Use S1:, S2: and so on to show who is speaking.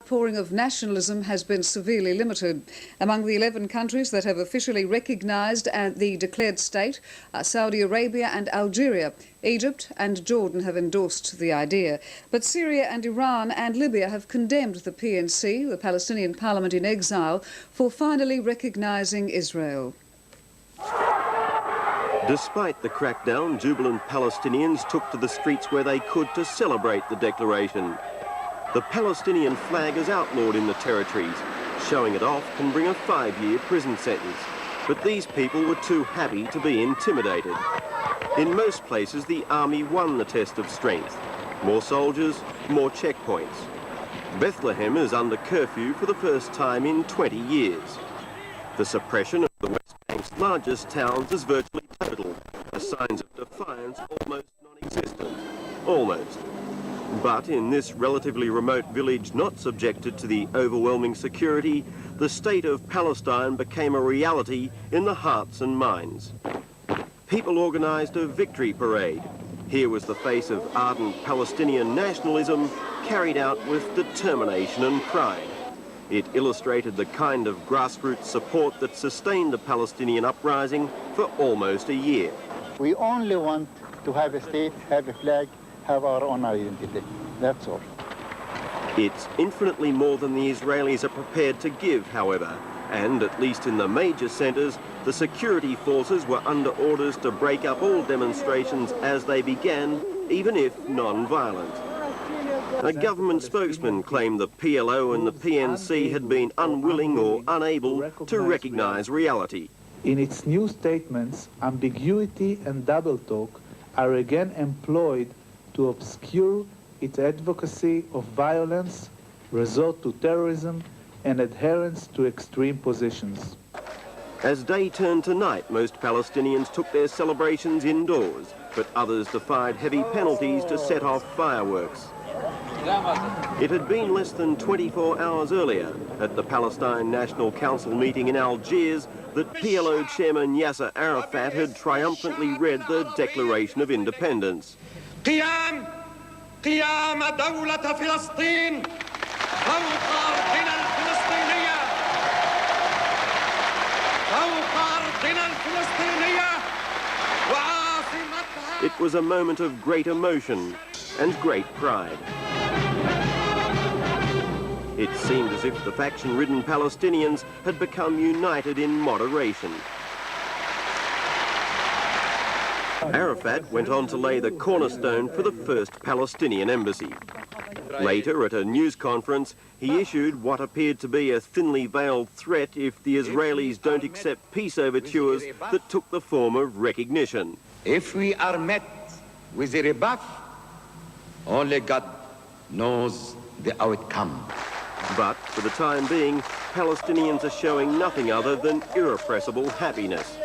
S1: outpouring of nationalism has been severely limited. Among the 11 countries that have officially recognised the declared state are Saudi Arabia and Algeria. Egypt and Jordan have endorsed the idea. But Syria and Iran and Libya have condemned the PNC, the Palestinian Parliament in exile, for finally recognising Israel.
S2: Despite the crackdown, jubilant Palestinians took to the streets where they could to celebrate the declaration. The Palestinian flag is outlawed in the territories. Showing it off can bring a 5-year prison sentence. But these people were too happy to be intimidated. In most places, the army won the test of strength. More soldiers, more checkpoints. Bethlehem is under curfew for the first time in 20 years. The suppression of the West Bank's largest towns is virtually total, as signs of defiance almost non-existent. Almost. But in this relatively remote village not subjected to the overwhelming security, the state of Palestine became a reality in the hearts and minds. People organised a victory parade. Here was the face of ardent Palestinian nationalism carried out with determination and pride. It illustrated the kind of grassroots support that sustained the Palestinian uprising for almost a year.
S3: We only want to have a state, have a flag, have our own identity. That's all.
S2: It's infinitely more than the Israelis are prepared to give, however, and at least in the major centres, the security forces were under orders to break up all demonstrations as they began, even if non-violent. A government spokesman claimed the PLO and the PNC had been unwilling or unable to recognise reality.
S4: In its new statements, ambiguity and double talk are again employed to obscure its advocacy of violence, resort to terrorism, and adherence to extreme positions.
S2: As day turned to night, most Palestinians took their celebrations indoors, but others defied heavy penalties to set off fireworks. It had been less than 24 hours earlier, at the Palestine National Council meeting in Algiers, that PLO chairman Yasser Arafat had triumphantly read the Declaration of Independence.
S5: قيام دولة فلسطين فوق أرضنا الفلسطينية فوق أرضنا الفلسطينية وعاصمتها.
S2: It was a moment of great emotion and great pride. It seemed as if the faction-ridden Palestinians had become united in moderation. Arafat went on to lay the cornerstone for the first Palestinian embassy. Later, at a news conference, he issued what appeared to be a thinly veiled threat if the Israelis don't accept peace overtures that took the form of recognition.
S5: If we are met with a rebuff, only God knows the outcome.
S2: But for the time being, Palestinians are showing nothing other than irrepressible happiness.